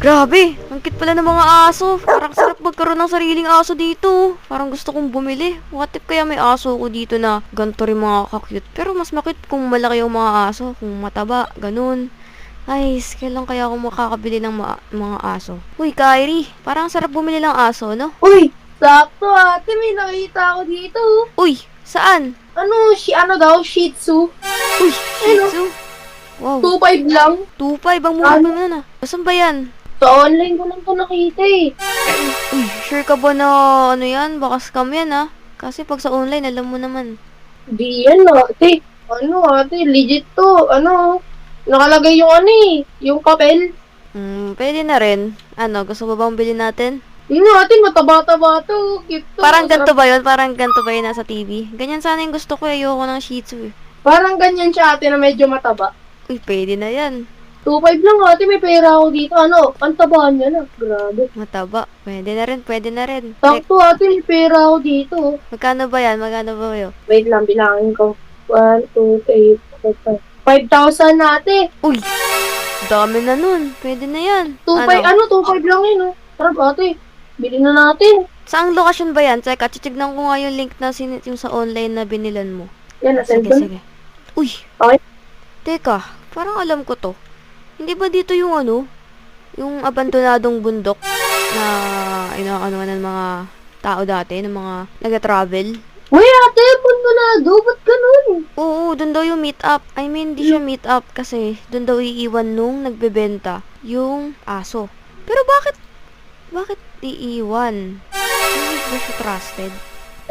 Grabe, ang cute pala ng mga aso. Parang sarap magkaroon ng sariling aso dito. Parang gusto kong bumili. What if kaya may aso ko dito na ganito rin mga ka-cute. Pero mas makit kung malaki yung mga aso. Kung mataba, ganun. Ay, kailan kaya ako makakabili ng mga aso? Uy, Kyrie, parang sarap bumili ng aso, no? Uy, sakto ate, may nakita ako dito. Uy, saan? Ano daw, Shih Tzu. Uy, Shih Tzu. Wow, 2.5 lang. 2.5 ang mura pa na. Saan ba yan? Sa online ko lang to nakita eh. Uy, sure ka ba na ano yan? Baka scam yan, ha? Kasi pag sa online, alam mo naman. Di yan ate. Ate, legit to. Nakalagay yung yung papel. Pwede na rin. Ano, gusto mo bang bilhin natin? Yun ate, mataba-taba to. Cute to. Parang ganito ba yun? Parang ganito ba yun nasa TV? Ganyan sana yung gusto ko. Ayoko ng Shih Tzu. Parang ganyan siya ate na medyo mataba. Uy, pwede na yan. 2.5 lang ate, may pera ako dito. Ang tabahan niya na. Grabe. Mataba. Pwede na rin, pwede na rin. Sakto ate, may pera ako dito. Magkano ba yan? Magkano ba yun? Wait lang, bilangin ko. 1, 2, 3, 4, 5. 5,000 na ate. Uy! Dami na nun. Pwede na yan. 2.5 lang yun, oh. Tara ate, bili na natin. Saang lokasyon ba yan? Tsaka, titignan ko nga yung link na yung sa online na binilan mo. Yan, Sige, na-send ko. sige. Uy! Okay. Teka, parang alam ko to. Hindi ba dito yung yung abandonadong bundok na inaano ng mga tao dati, ng mga nag-travel? Uy ate, abandonado, ba't ganun? Oo, doon daw yung meet up. I mean, di siya meet up kasi doon daw iiwan nung nagbebenta yung aso. Pero bakit iiwan? Hindi ba siya trusted?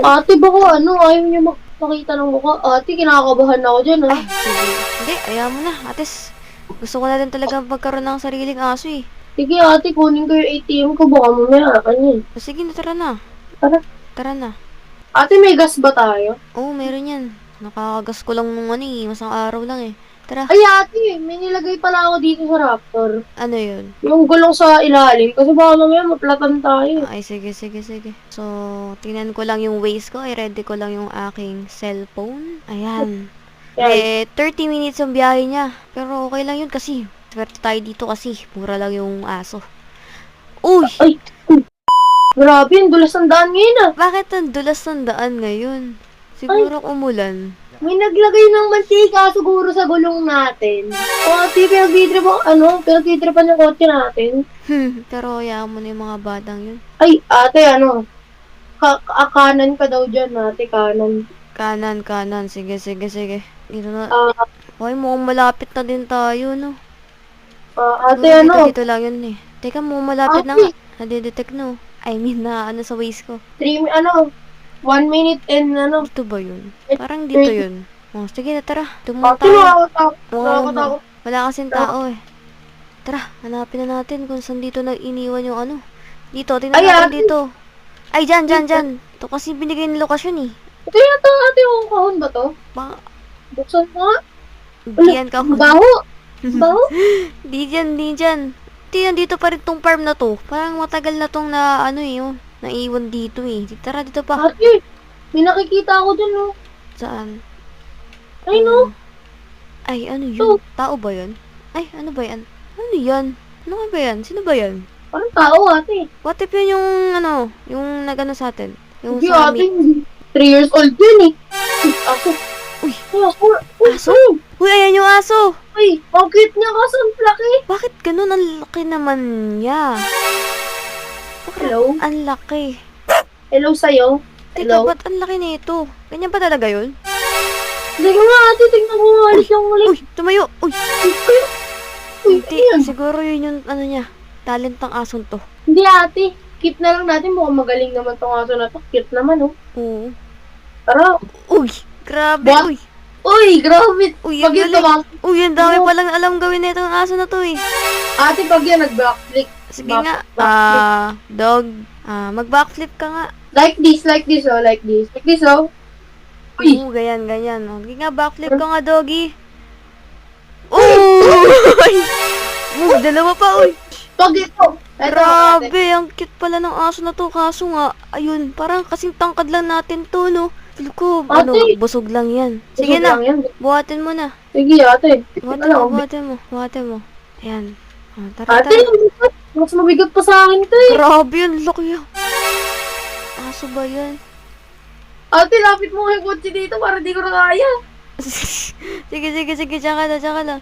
Ate, baka ayaw niya makita ng mukha. Ate, kinakabahan ako dyan, Ay, sige. Hindi, ayaw mo na. Ates, gusto ko na din talaga magkaroon ng sariling aso eh. Sige ate, kunin ko yung ATM ko, baka mamaya kanya. Sige na, tara na. Tara. Tara na. Ate, may gas ba tayo? Oo, meron yan. Nakakagas ko lang nung masang araw lang eh. Tara. Ay ate, may nilagay pala ako dito sa Raptor. Ano yun? Yung gulong sa ilalim, kasi baka mamaya maplatan tayo. Ay, sige. So, tingnan ko lang yung Waze ko. Ay, ready ko lang yung aking cellphone. Ayan. Yan. 30 minutes yung biyahe niya. Pero okay lang yun kasi. Swerte tayo dito kasi. Mura lang yung aso. Uy! Ay, grabe, ang dulas ng daan ngayon ah. Bakit ang dulas ng daan ngayon? Siguro umulan. May naglagay ng mantika siguro sa gulong natin. O ate, pinagtitripan yung kotse natin. Pero hayaan mo na yung mga batang yun. Ay, ate, kanan ka daw dyan, ate, kanan. Kanan. Sige. Dito na. Ah, Hoy, mukhang malapit na din tayo, no? ate, Dito lang yun eh. Teka, mukhang malapit na Ate. nga. Nadidetect no. I mean, na sa Waze ko. 1 minute and Dito ba yun? Parang dito yun. Oh, sige na, tara. Tumunta Ate, tayo. nakakatakot. Wala kasing tao eh. Tara, hanapin na natin kung saan dito iniwan yung Dito, tingnan Ay, natin ate. dito. Ay, dyan. Ito kasi binigay ng lokasyon eh. Ito yata, ate, yung kahon ba to? Baka, Buksan mo nga. diyan ka. Baho. Baho. Di dyan. Dito pa rin tong farm na to. Parang matagal na tong naiwan dito eh. Tara, dito pa. Ate, may nakikita ako dyan, no? Saan? Ay, no? Ay, ano yun? Tao ba yun? Ay, ano ba yan? Ano yan? Ano ba yan? Sino ba yan? Parang tao, ate. What if yun yung nagano sa atin? Yung Hindi, sa ate. meet? 3 years old yun, eh. Aso. Uy. Aso? Uy, ayan yung aso! Ay, ang cute niya kasi ang laki. Bakit ganun? Ang laki naman niya. Hello? Ang laki. Hello sa'yo. Teka, Hello? ba't ang laki nito? Ganyan ba talaga yun? Hindi ko nga, ate. Tingnan mo nga ulit yung ulit. Uy, tumayo! Uy! Uy, Hindi, ano yan? siguro yun yung niya. Talent ng asong to. Hindi, ate. Keep na lang natin. Mukhang magaling naman tong aso na to. Cute naman, oh. Oo. Tara. Uy! Grabe! What? Uy! Uy, grabe. Uy, Pag ang yan galing. Uy, ang dami Ano? palang alam gawin na itong aso na to eh. ate, pag yan, nag-backflip. Sige nga. Dog. Mag-backflip ka nga. Like this, oh. Like this, oh. Uy. Oo, ganyan. Oh, sige nga, backflip ka nga, doggy. Uy! Dalawa pa, uy. Pag ito. Ate. Grabe, ang cute pala ng aso na to. Kaso nga, ayun, parang kasing tangkad lang natin to, no? Feel ko, Ate. busog lang yan. Sige Busog na, lang yan. buhatin mo na. Sige, ate. Buhatin mo. Ayan. Oh, tara, Ate, tara. Mas mabigat pa sa akin to eh. Grabe yun, laki ah. Aso ba yan? Ate, lapit mo yung kotse dito para di ko na kaya. Sige, tsaka lang.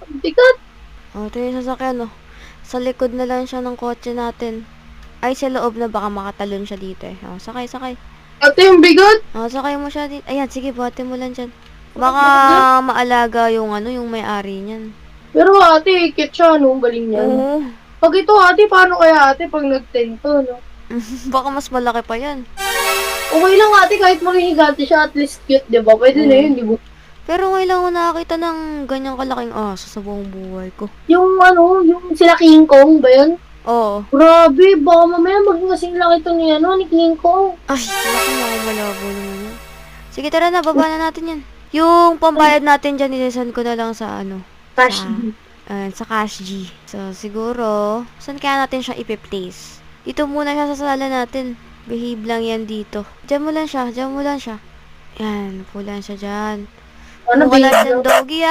Ang bigat. Oh, ito yung sasakyan, oh. Sa likod na lang siya ng kotse natin. Ay, sa loob na baka makatalon siya dito eh. Oh, sakay. Ate, yung bigat. Oh, sakay mo siya dito. Ayan, sige, buhatin mo lang dyan. Baka maalaga yung yung may-ari niyan. Pero ate, cute siya, no? Galing niya. Oo. Pag ito ate, paano kaya ate pag nagtento, no? Baka mas malaki pa yan. Okay lang ate, kahit makikigati siya, at least cute, di ba? Pwede na yun, di ba? Pero ngayon lang ako nakakita ng ganyang kalaking aso sa buong buhay ko. Yung yung sila King Kong ba yun? Oo. Grabe, baka mamaya maging kasing laki ito ni King Kong. Ay, naku, malabo naman yan. Sige, tara na, baba na natin yan. Yung pambayad natin dyan, ilisan ko na lang sa Cash. sa Cash G. So, siguro, saan kaya natin siya ipi-place? Dito muna siya sa sala natin. Behave lang yan dito. Diyan mo lang siya. Yan, pulan siya dyan. Ano ba Wala yun? siyang doggy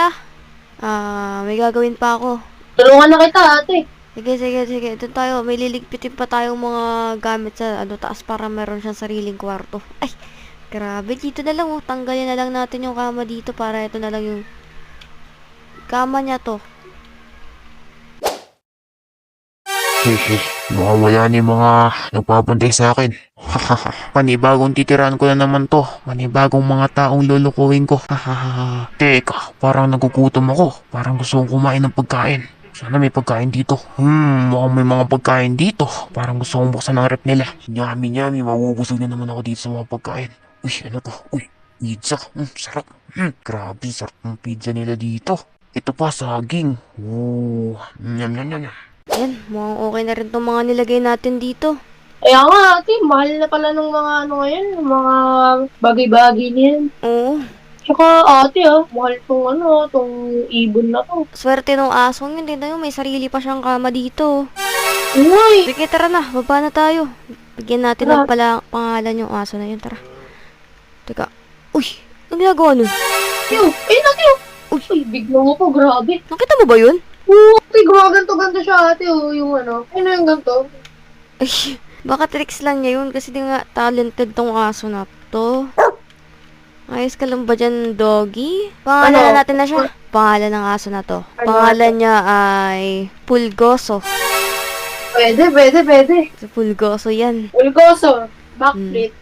may gagawin pa ako. Tulungan na kita ate. Sige. Doon tayo. May liligpitin pa tayong mga gamit sa taas para meron siyang sariling kwarto. Ay, grabe. Dito na lang oh. Tanggalin na lang natin yung kama dito para ito na lang yung kama niya to. Mukhang wala na yung mga nagpapantay sa akin. Panibagong titirahan ko na naman to. Panibagong mga taong lulukuhin ko. Teka, parang nagugutom ako. Parang gusto kong kumain ng pagkain. Sana may pagkain dito. Mukhang may mga pagkain dito. Parang gusto kong buksan ang rep nila. Yummy, mabubusog na naman ako dito sa mga pagkain. Uy, ano to? Uy, pizza. Sarap. Grabe, sarap ng pizza nila dito. Ito pa, saging. Yum. Ayan, mukhang okay na rin itong mga nilagay natin dito. Kaya nga ate, mahal na pala ng mga ngayon, yung mga bagay-bagay niyan. Oo. Tsaka ate mahal tong ibon na to. Swerte nung asong yun. Tignan mo, may sarili pa siyang kama dito. Uy! Sige, tara na. Baba na tayo. Bigyan natin ng pangalan yung aso na yun. Tara. Teka. Uy! Anong ginagawa nun? Ayun ate Uy, bigla mo po, grabe. Nakita mo ba yun? Ate, ganto siya ate yung ano yung ganto? Ay, baka tricks lang niya yun kasi di nga talented tong aso na to. Ayos ka lang ba dyan, doggy? Pangalan na natin na siya. Pangalan ng aso na to. Pangalan niya ay Pulgoso. Pwede. So, Pulgoso yan. Ulgoso, backflip.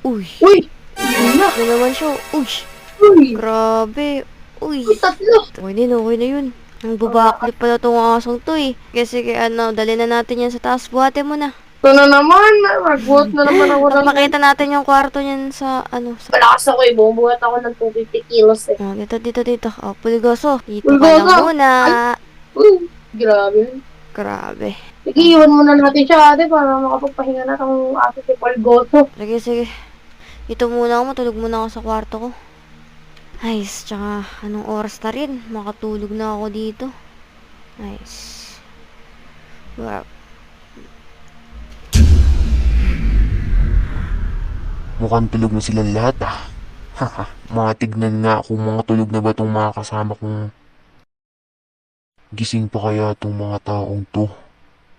Uy. Yun na. Ano naman siya? Uy. Uy, Grabe. Uy. tatlo. Okay na yun. Ang babaklip pala tong asong to eh. Kasi dali na natin yan sa taas. Buhatin mo na. Ito na naman, magbuhat na naman ako ng... Pakita natin yung kwarto niyan sa Malakas ako bumubuhat ako ng 250 kilos eh. Oh, dito. Oh, Pulgoso. Dito ka Pulgoso. lang muna. Grabe. Grabe. Sige, iwan muna natin siya ate para makapagpahinga na itong aso si Pulgoso. Sige. Ito muna ako. Matulog muna ako sa kwarto ko. Nice. Tsaka, anong oras na rin? Makatulog na ako dito. Nice. Wow. Mukhang tulog na silang lahat Mga tignan nga kung mga tulog na ba itong mga kasama kong gising pa kaya itong mga taong to.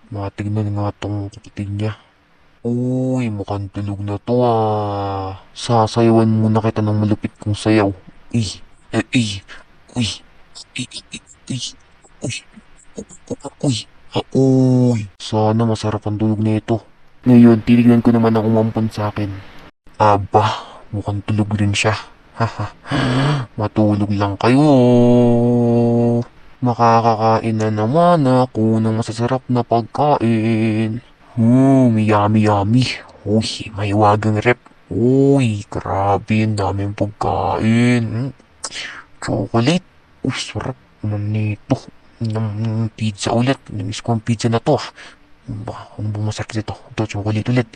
Mga tignan nga itong kapatid niya. Uy, mukhang tulog na to Sasayawan muna kita ng malupit kong sayaw. Uy. Sana masarap ang tulog na ito. Ngayon, titignan ko naman ang umampon sa akin. Aba, mukhang tulog rin siya. Matulog lang kayo. Makakakain na naman ako ng masasarap na pagkain. Yummy. Uy, may wagang rep. Uy, grabe, ang daming pagkain. Chocolate. Uy, sarap naman nito. Pizza ulit. Namiss ko ang pizza na to. Ano ba masarap dito? Ito, chocolate ulit.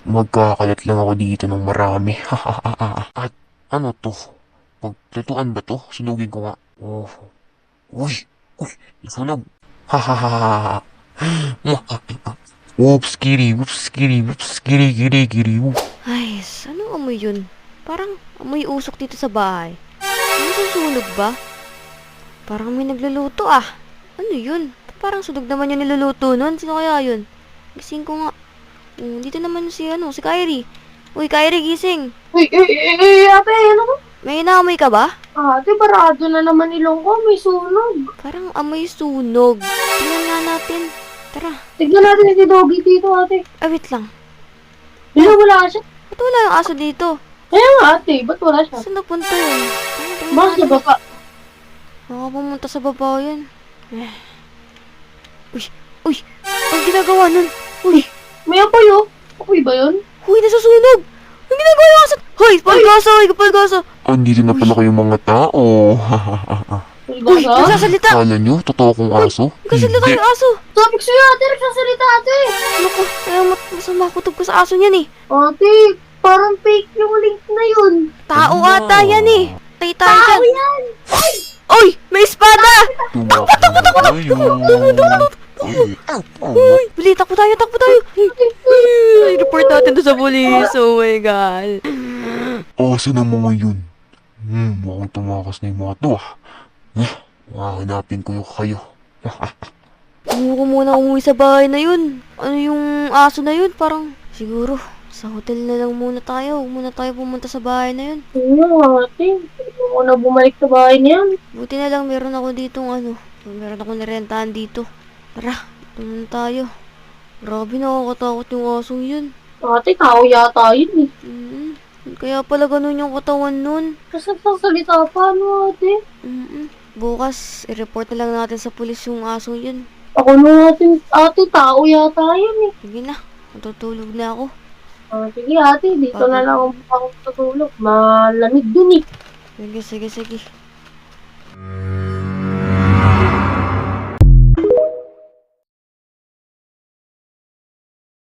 Magkakalat lang ako dito ng marami. At ano to? Pagtutuan ba to? Sunugin ko nga. Uy, nasunog. Whoops, kitty. Ay, ano amoy yun? Parang amoy usok dito sa bahay. Ano susunog ba? Parang may nagluluto Ano yun? Ba't Parang sunog naman yung niluluto nun. Sino kaya yun? Gising ko nga. Dito naman si Kyrie. Uy, Kyrie, gising. Ate, ano ba? May inaamoy ka ba? Ate, barado na naman ilong ko. May sunog. Parang amoy sunog. Tingnan nga natin. Tara. Tignan natin si Doggy dito, ate. Wait lang. Wala siya. Ba't wala yung aso dito? Kaya nga, ate. Ba't wala siya? Saan napunta yun? Baka sa baba. Baka pumunta sa baba yun. Uy! Ang ginagawa nun? Uy! May apoy, oh. Apoy ba yun? Uy, nasusunog! Ang ginagawa yung aso? Hoy! Palgasa! Hoy! Palgasa! Andito na pala kayong mga tao. Uy! Nagsasalita! Kala nyo, totoo kong aso? Nagsasalita yung aso! Sabi ko sa'yo, ate. Nagsasalita, ate. Naku, kaya masama kutob ko sa aso niyan eh. Ate, parang fake yung link na yun. Tao ata yan eh. Tay tayo Tao dyan. yan. Uy! May espada! Uy! Bili, takbo tayo! Uy, report natin to sa police. Oh my God. Asa na mga yun? Mukhang tumakas na yung mga to Hahanapin ko yung kayo. Ayoko muna umuwi sa bahay na yun. Ano yung aso na yun? Parang siguro sa hotel na lang muna tayo. Huwag muna tayo pumunta sa bahay na yun. Oo, ate. Hindi mo na bumalik sa bahay niya. Buti na lang meron ako ditong meron ako nirentahan dito. Tara, dito muna tayo. Grabe, nakakatakot yung asong yun. Ate, tao yata yun eh. Kaya pala ganun yung katawan nun. Kasi salita pa, ano, ate? Bukas, i-report na lang natin sa pulis yung asong yun. Ako na natin, ate, tao yata yun eh. Sige na, matutulog na ako. Sige ate, dito na lang ako tutulog. Malamig dun eh. Sige.